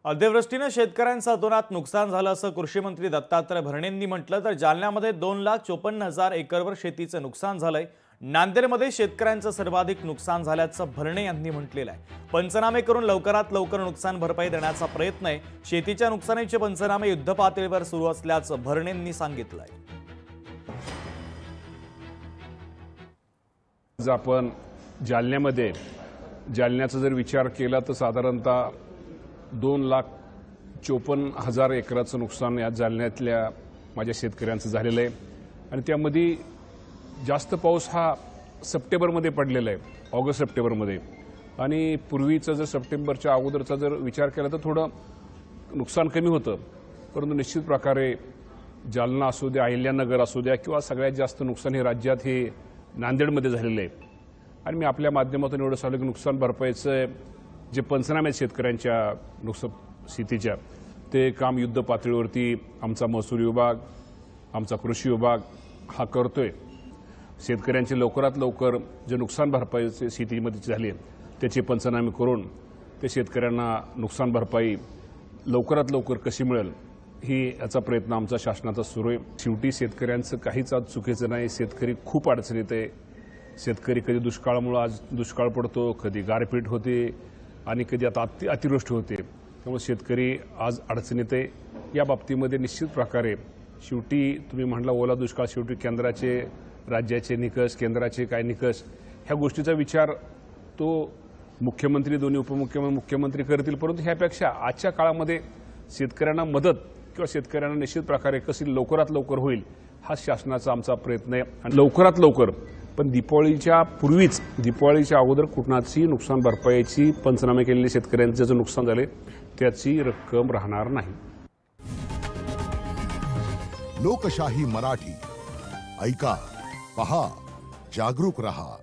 अतिवृष्टीने शेतकऱ्यांचं अतोनात नुकसान झालं असं कृषी मंत्री दत्तात्रय भरणेंनी म्हटलं। तर जालन्यामध्ये 2,54,000 एकरवर शेतीचं नुकसान झालंय। नांदेडमध्ये शेतकऱ्यांचं सर्वाधिक नुकसान झाल्याचं भरणे यांनी म्हटलेलं आहे। पंचनामे करून लवकरात लवकर नुकसान भरपाई देण्याचा प्रयत्न आहे। शेतीच्या नुकसानीचे पंचनामे युद्धपातळीवर सुरू असल्याचं भरणेंनी सांगितलंय। आपण जालन्यामध्ये जालन्याचा जर विचार केला तर साधारणतः 2,54,000 एकराचं नुकसान या जालन्यातल्या माझ्या शेतकऱ्यांचं झालेलं आहे। आणि त्यामध्ये जास्त पाऊस हा सप्टेंबरमध्ये पडलेला आहे, ऑगस्ट सप्टेंबरमध्ये। आणि पूर्वीचा जर सप्टेंबरच्या अगोदरचा जर विचार केला तर थोडं नुकसान कमी होतं, परंतु निश्चित प्रकारे जालना असू द्या, अहिल्यानगर असू द्या किंवा सगळ्यात जास्त नुकसान हे राज्यात हे नांदेडमध्ये झालेलं आहे। आणि मी आपल्या माध्यमातून एवढं सांगतो की नुकसान भरपाईचं जे पंचनामे शेतकऱ्यांच्या नुकसान स्थितीच्या ते काम युद्ध पातळीवरती आमचा महसूल विभाग, आमचा कृषी विभाग हा करतोय। शेतकऱ्यांचे लवकरात लवकर जे नुकसान भरपाईचे स्थितीमध्ये झाले त्याचे पंचनामे करून ते शेतकऱ्यांना नुकसान भरपाई लवकरात लवकर कशी मिळेल ही याचा प्रयत्न आमचा शासनाचा सुरू आहे। शेवटी शेतकऱ्यांचं काहीच आज चुकीचं नाही। शेतकरी खूप अडचणीत आहे। शेतकरी कधी दुष्काळामुळे आज दुष्काळ पडतो, कधी गारपीट होते आणि कधी आता अतिवृष्टी होते। त्यामुळे शेतकरी आज अडचणीत आहे। या बाबतीमध्ये निश्चित प्रकारे शेवटी तुम्ही म्हटला ओला दुष्काळ, शेवटी केंद्राचे राज्याचे निकष, केंद्राचे काय निकष ह्या गोष्टीचा विचार तो मुख्यमंत्री, दोन्ही उपमुख्यमंत्री, मुख्यमंत्री करतील। परंतु ह्यापेक्षा आजच्या काळामध्ये शेतकऱ्यांना मदत किंवा शेतकऱ्यांना निश्चित प्रकारे कशी लवकरात लवकर होईल हा शासनाचा आमचा प्रयत्न आहे। आणि लवकरात लवकर पण दिवाळीच्या पूर्वीच, दिवाळीच्या अगोदर कुठनाची नुकसान भरपाईची पंचनामे केलेले शेतकऱ्यांचे जे नुकसान झाले त्याची रक्कम राहणार नाही। लोकशाही मराठी ऐका, पहा, जागरूक रहा।